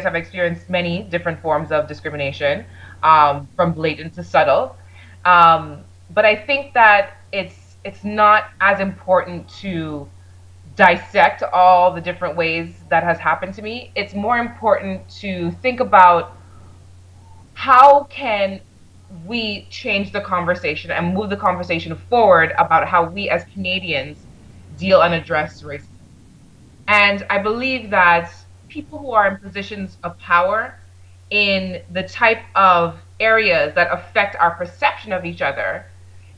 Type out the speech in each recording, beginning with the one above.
have experienced many different forms of discrimination, from blatant to subtle. But I think that it's not as important to dissect all the different ways that has happened to me. It's more important to think about how can we change the conversation and move the conversation forward about how we as Canadians deal and address racism. And I believe that people who are in positions of power in the type of areas that affect our perception of each other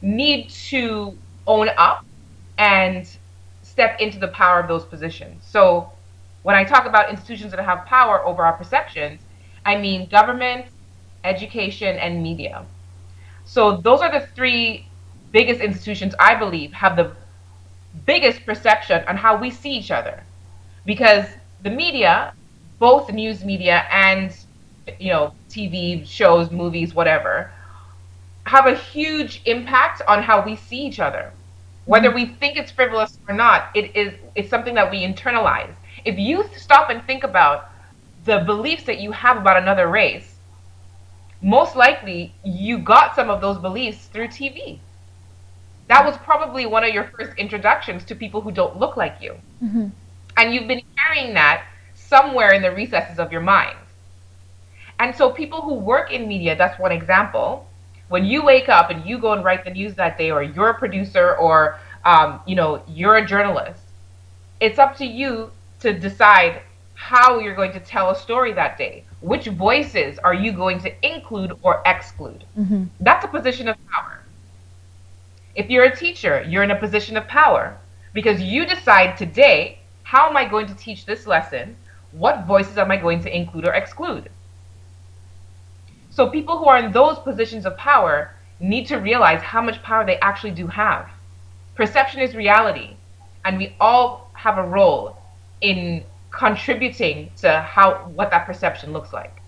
need to own up and step into the power of those positions. So when I talk about institutions that have power over our perceptions, I mean government, education, and media. So those are the three biggest institutions I believe have the biggest perception on how we see each other. Because the media, both news media and TV shows, movies, whatever, have a huge impact on how we see each other. Whether Mhm. we think it's frivolous or not, it's something that we internalize. If you stop and think about the beliefs that you have about another race, most likely you got some of those beliefs through TV. That was probably one of your first introductions to people who don't look like you. Mhm. And you've been carrying that somewhere in the recesses of your mind. And so people who work in media, that's one example. When you wake up and you go and write the news that day, or you're a producer, or you're a journalist, it's up to you to decide how you're going to tell a story that day. Which voices are you going to include or exclude? Mhm. That's a position of power. If you're a teacher, you're in a position of power because you decide today, how am I going to teach this lesson? What voices am I going to include or exclude? So people who are in those positions of power need to realize how much power they actually do have. Perception is reality, and we all have a role in contributing to how what that perception looks like.